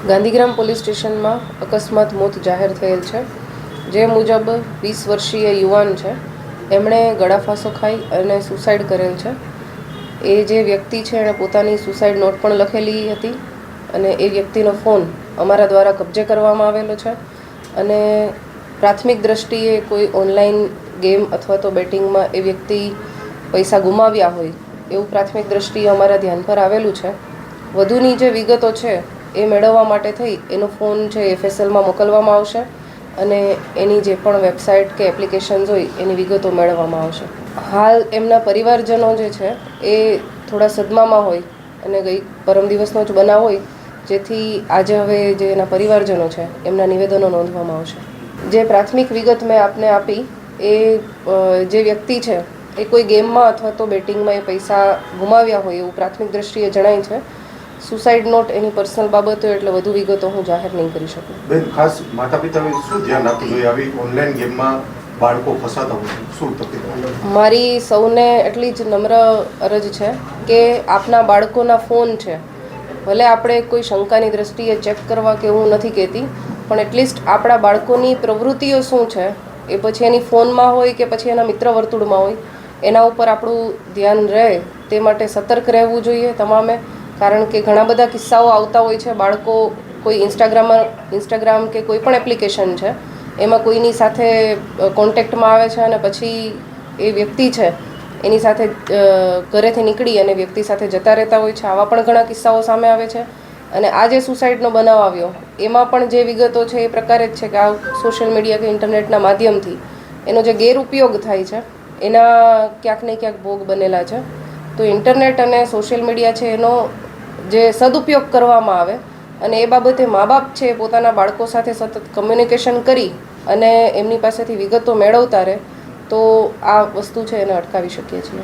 Gandhigram police સ્ટેશનમાં અકસ્માત મોત જાહેર થયેલ છે, જે મુજબ 20 વર્ષીય યુવાન છે, એમણે ગળાફાંસો ખાઈ અને સુસાઇડ કરેલ છે. એ જે વ્યક્તિ છે એણે પોતાની સુસાઇડ નોટ પણ લખેલી હતી અને એ વ્યક્તિનો ફોન અમારા દ્વારા કબજે કરવામાં આવેલો છે અને પ્રાથમિક દ્રષ્ટિએ કોઈ ઓનલાઈન ગેમ અથવા તો બેટિંગમાં એ વ્યક્તિ પૈસા ગુમાવ્યા હોય એવું પ્રાથમિક દ્રષ્ટિએ અમારા ધ્યાન પર આવેલું છે. વધુની જે વિગતો છે એ મેળવવા માટે થઈ એનો ફોન છે FSLમાં મોકલવામાં આવશે અને એની જે પણ વેબસાઇટ કે એપ્લિકેશન્સ હોય એની વિગતો મેળવવામાં આવશે. હાલ એમના પરિવારજનો જે છે એ થોડા સદમામાં હોય અને પરમ દિવસનો જ બનાવ હોય, જેથી આજે હવે જે એના પરિવારજનો છે એમના નિવેદનો નોંધવામાં આવશે. જે પ્રાથમિક વિગત મેં આપને આપી એ જે વ્યક્તિ છે એ કોઈ ગેમમાં અથવા તો બેટિંગમાં એ પૈસા ગુમાવ્યા હોય એવું પ્રાથમિક દ્રષ્ટિએ જણાય છે. સુસાઇડ નોટ એની પર્સનલ બાબતો એટલે વધુ વિગતો હું જાહેર નહીં કરી શકું. બેન, ખાસ માતા પિતાએ શું ધ્યાન રાખવું જોઈએ આવી ઓનલાઈન ગેમમાં બાળકો ફસાતા હોય શું તકલીફ? મારી સૌને એટલી જ નમ્ર અરજ છે કે આપના બાળકોના ફોન છે, ભલે આપણે કોઈ શંકાની દ્રષ્ટિએ ચેક કરવા કે હું નથી કહેતી, પણ એટલીસ્ટ આપણા બાળકોની પ્રવૃત્તિઓ શું છે એ પછી એની ફોનમાં હોય કે પછી એના મિત્ર વર્તુળમાં હોય એના ઉપર આપણું ધ્યાન રહે તે માટે સતર્ક રહેવું જોઈએ તમામે. કારણ કે ઘણા બધા કિસ્સાઓ આવતા હોય છે, બાળકો કોઈ ઇન્સ્ટાગ્રામ કે કોઈ પણ એપ્લિકેશન છે એમાં કોઈની સાથે કોન્ટેક્ટમાં આવે છે અને પછી એ વ્યક્તિ છે એની સાથે ઘરેથી નીકળી અને વ્યક્તિ સાથે જતા રહેતા હોય છે. આવા પણ ઘણા કિસ્સાઓ સામે આવે છે અને આ જે સુસાઇડનો બનાવ આવ્યો એમાં પણ જે વિગતો છે એ પ્રકારે જ છે કે આ સોશિયલ મીડિયા કે ઇન્ટરનેટના માધ્યમથી એનો જે ગેરઉપયોગ થાય છે એના ક્યાંક ને ક્યાંક ભોગ બનેલા છે. તો ઇન્ટરનેટ અને સોશિયલ મીડિયા છે એનો જે સદુપયોગ કરવામાં આવે અને એ બાબતે મા બાપ છે પોતાના બાળકો સાથે સતત કમ્યુનિકેશન કરી અને એમની પાસેથી વિગતો મેળવતા રહે તો આ વસ્તુ છે એને અટકાવી શકીએ છીએ.